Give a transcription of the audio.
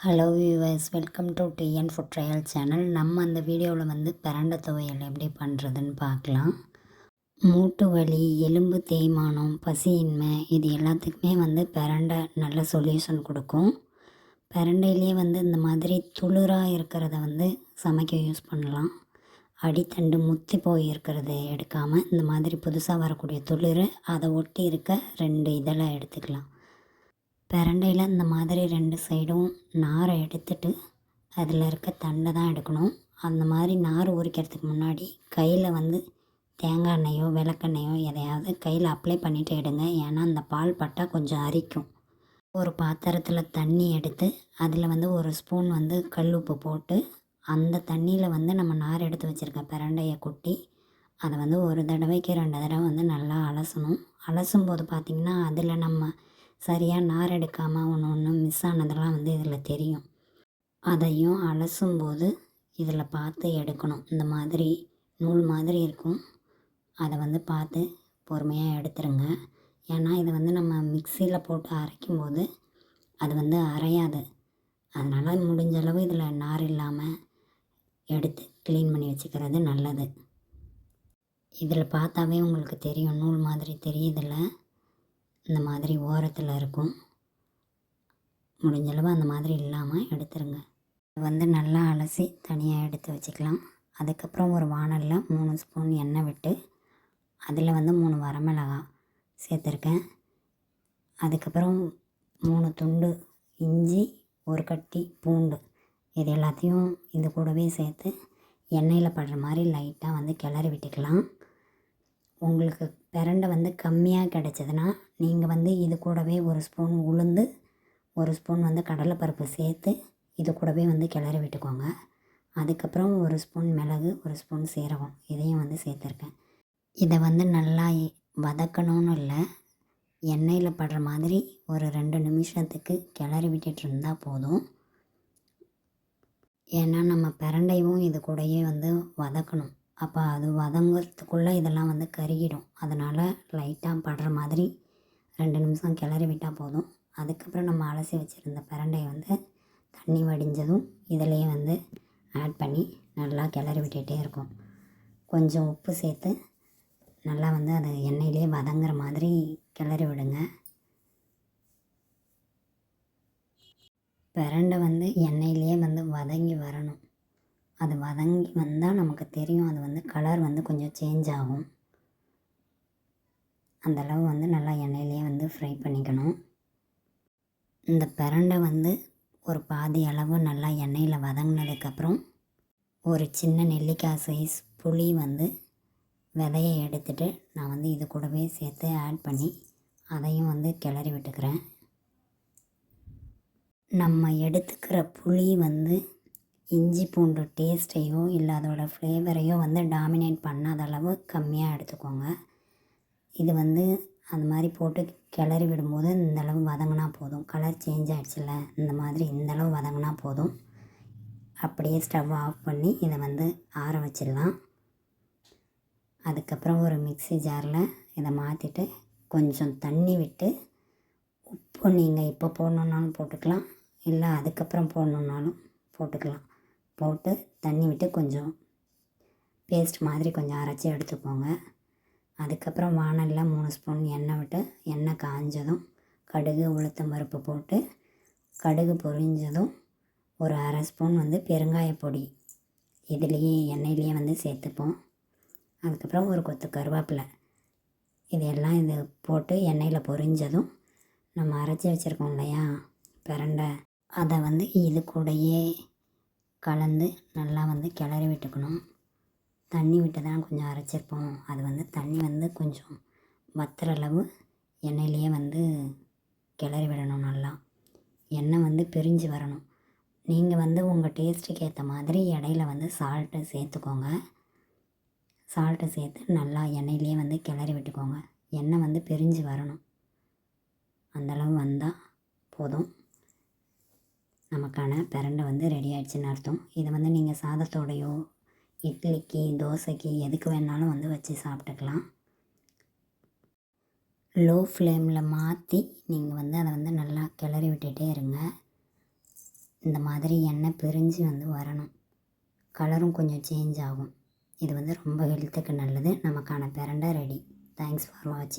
Hello viewers, welcome to TN food trial channel. நம்ம அந்த வீடியோவில் வந்து பிரண்டை துவையல் எப்படி பண்ணுறதுன்னு பார்க்கலாம். மூட்டு வலி, எலும்பு தேய்மானம், பசியின்மை இது எல்லாத்துக்குமே வந்து பிரண்டை நல்ல சொல்யூஷன் கொடுக்கும். பிரண்டையிலே வந்து இந்த மாதிரி துளிராக இருக்கிறத வந்து சமைக்க யூஸ் பண்ணலாம். அடித்தண்டு முத்தி போய் இருக்கிறத எடுக்காமல் இந்த மாதிரி புதுசாக வரக்கூடிய துளிர் அதை ஒட்டி இருக்க 2 இதழை எடுத்துக்கலாம். பிரண்டையில் இந்த மாதிரி 2 சைடும் நாரை எடுத்துட்டு அதில் இருக்க தண்டை தான் எடுக்கணும். அந்த மாதிரி நார் உரிக்கிறதுக்கு முன்னாடி கையில் வந்து தேங்காய் எண்ணெயோ விளக்கெண்ணெயோ எதையாவது கையில் அப்ளை பண்ணிவிட்டு எடுங்க. ஏன்னா அந்த பால் பட்டால் கொஞ்சம் அரிக்கும். ஒரு பாத்திரத்தில் தண்ணி எடுத்து அதில் வந்து 1 ஸ்பூன் வந்து கல் உப்பு போட்டு அந்த தண்ணியில் வந்து நம்ம நார் எடுத்து வச்சுருக்க பிரண்டையை கொட்டி அதை வந்து 1 தடவைக்கு 2 தடவை வந்து நல்லா அலசணும். அலசும்போது பார்த்திங்கன்னா அதில் நம்ம சரியாக நார் எடுக்காமல் ஒன்று மிஸ் ஆனதெல்லாம் வந்து இதில் தெரியும். அதையும் அலசும்போது இதில் பார்த்து எடுக்கணும். இந்த மாதிரி நூல் மாதிரி இருக்கும், அதை வந்து பார்த்து பொறுமையாக எடுத்துருங்க. ஏன்னா இதை வந்து நம்ம மிக்சியில் போட்டு அரைக்கும்போது அது வந்து அரையாது. அதனால் முடிஞ்சளவு இதில் நார் இல்லாமல் எடுத்து க்ளீன் பண்ணி வச்சுக்கிறது நல்லது. இதில் பார்த்தாவே உங்களுக்கு தெரியும், நூல் மாதிரி தெரியுதில்ல, இந்த மாதிரி ஓரத்தில் இருக்கும். முடிஞ்சளவு அந்த மாதிரி இல்லாமல் எடுத்துருங்க. வந்து நல்லா அலசி தனியாக எடுத்து வச்சுக்கலாம். அதுக்கப்புறம் ஒரு வாணலில் 3 ஸ்பூன் எண்ணெய் விட்டு அதில் வந்து 3 வரமிளகாய் சேர்த்துருக்கேன். அதுக்கப்புறம் 3 துண்டு இஞ்சி, 1 கட்டி பூண்டு, இது எல்லாத்தையும் இது கூடவே சேர்த்து எண்ணெயில் படுற மாதிரி லைட்டாக வந்து கிளறி விட்டுக்கலாம். உங்களுக்கு பிரண்டை வந்து கம்மியாக கிடச்சதுன்னா நீங்கள் வந்து இது கூடவே 1 ஸ்பூன் உளுந்து, 1 ஸ்பூன் வந்து கடலைப்பருப்பு சேர்த்து இது கூடவே வந்து கிளறி விட்டுக்கோங்க. அதுக்கப்புறம் 1 ஸ்பூன் மிளகு, 1 ஸ்பூன் சீரகம் இதையும் வந்து சேர்த்துருக்கேன். இதை வந்து நல்லா வதக்கணும்னு இல்லை, எண்ணெயில் படுற மாதிரி ஒரு 2 நிமிஷத்துக்கு கிளறி விட்டுட்டு இருந்தால் போதும். ஏன்னா நம்ம பிரண்டையும் இது கூடயே வந்து வதக்கணும். அப்போ அது வதங்கிறதுக்குள்ளே இதெல்லாம் வந்து கருகிடும். அதனால் லைட்டாக படுற மாதிரி 2 நிமிஷம் கிளறி விட்டால் போதும். அதுக்கப்புறம் நம்ம அலசி வச்சுருந்த பிரண்டையை வந்து தண்ணி வடிஞ்சதும் இதிலையே வந்து ஆட் பண்ணி நல்லா கிளறி விட்டுகிட்டே இருக்கும். கொஞ்சம் உப்பு சேர்த்து நல்லா வந்து அது எண்ணெயிலே வதங்குற மாதிரி கிளறி விடுங்க. பிரண்டை வந்து எண்ணெயிலே வந்து வதங்கி வரணும். அது வதங்கி வந்தால் நமக்கு தெரியும், அது வந்து கலர் வந்து கொஞ்சம் சேஞ்ச் ஆகும். அந்தளவு வந்து நல்லா எண்ணெயிலே வந்து ஃப்ரை பண்ணிக்கணும். இந்த பிரண்டை வந்து ஒரு பாதி அளவு நல்லா எண்ணெயில் வதங்கினதுக்கப்புறம் ஒரு சின்ன நெல்லிக்காய் சைஸ் புளி வந்து விதையை எடுத்துகிட்டு நான் வந்து இது கூடவே சேர்த்து ஆட் பண்ணி அதையும் வந்து கிளறி விட்டுக்கிறேன். நம்ம எடுத்துக்கிற புளி வந்து இஞ்சி பூண்டு டேஸ்ட்டையோ இல்லை அதோட ஃப்ளேவரையோ வந்து டாமினேட் பண்ணாத அளவு கம்மியாக எடுத்துக்கோங்க. இது வந்து அந்த மாதிரி போட்டு கிளறி விடும்போது இந்தளவு வதங்கினா போதும். கலர் சேஞ்ச் ஆகிடுச்சுல, இந்த மாதிரி இந்தளவு வதங்கினா போதும். அப்படியே ஸ்டவ் ஆஃப் பண்ணி இதை வந்து ஆற வச்சிடலாம். அதுக்கப்புறம் ஒரு மிக்ஸி ஜாரில் இதை மாற்றிட்டு கொஞ்சம் தண்ணி விட்டு, உப்பு நீங்கள் இப்போ போடணுன்னாலும் போட்டுக்கலாம், இல்லை அதுக்கப்புறம் போடணுன்னாலும் போட்டுக்கலாம். போட்டு தண்ணி விட்டு கொஞ்சம் பேஸ்ட் மாதிரி கொஞ்சம் அரைச்சி எடுத்துக்கோங்க. அதுக்கப்புறம் வாணலில் 3 ஸ்பூன் எண்ணெய் விட்டு எண்ணெய் காஞ்சதும் கடுகு, உளுத்தம் பருப்பு போட்டு கடுகு பொரிஞ்சதும் ஒரு 1/2 ஸ்பூன் வந்து பெருங்காய பொடி இதுலேயே எண்ணெயிலேயே வந்து சேர்த்துப்போம். அதுக்கப்புறம் ஒரு கொத்து கருவேப்பிலை, இதெல்லாம் இது போட்டு எண்ணெயில் பொரிஞ்சதும் நம்ம அரைச்சி வச்சுருக்கோம் இல்லையா பிரண்டை, அதை வந்து இது கூடயே கலந்து நல்லா வந்து கிளறி விட்டுக்கணும். தண்ணி விட்டு தான் கொஞ்சம் அரைச்சிருப்போம். அது வந்து தண்ணி வந்து கொஞ்சம் வத்துற அளவு எண்ணெயிலேயே வந்து கிளறி விடணும். நல்லா எண்ணெய் வந்து பிரிஞ்சு வரணும். நீங்கள் வந்து உங்கள் டேஸ்ட்டுக்கு ஏற்ற மாதிரி இடையில வந்து சால்ட்டு சேர்த்துக்கோங்க. சால்ட்டு சேர்த்து நல்லா எண்ணெயிலேயே வந்து கிளறி விட்டுக்கோங்க. எண்ணெய் வந்து பிரிஞ்சு வரணும். அந்தளவு வந்தால் போதும். நமக்கான பிரண்டை வந்து ரெடி ஆகிடுச்சின்னு அர்த்தம். இதை வந்து நீங்கள் சாதத்தோடையோ இட்லிக்கு, தோசைக்கு எதுக்கு வேணாலும் வந்து வச்சு சாப்பிட்டுக்கலாம். லோ ஃப்ளேமில் மாற்றி நீங்கள் வந்து அதை வந்து நல்லா கிளறி விட்டுகிட்டே இருங்க. இந்த மாதிரி எண்ணெய் பிரிஞ்சு வந்து வரணும். கலரும் கொஞ்சம் சேஞ்ச் ஆகும். இது வந்து ரொம்ப ஹெல்த்துக்கு நல்லது. நமக்கான பிரண்டை ரெடி. தேங்க்ஸ் ஃபார் வாட்சிங்.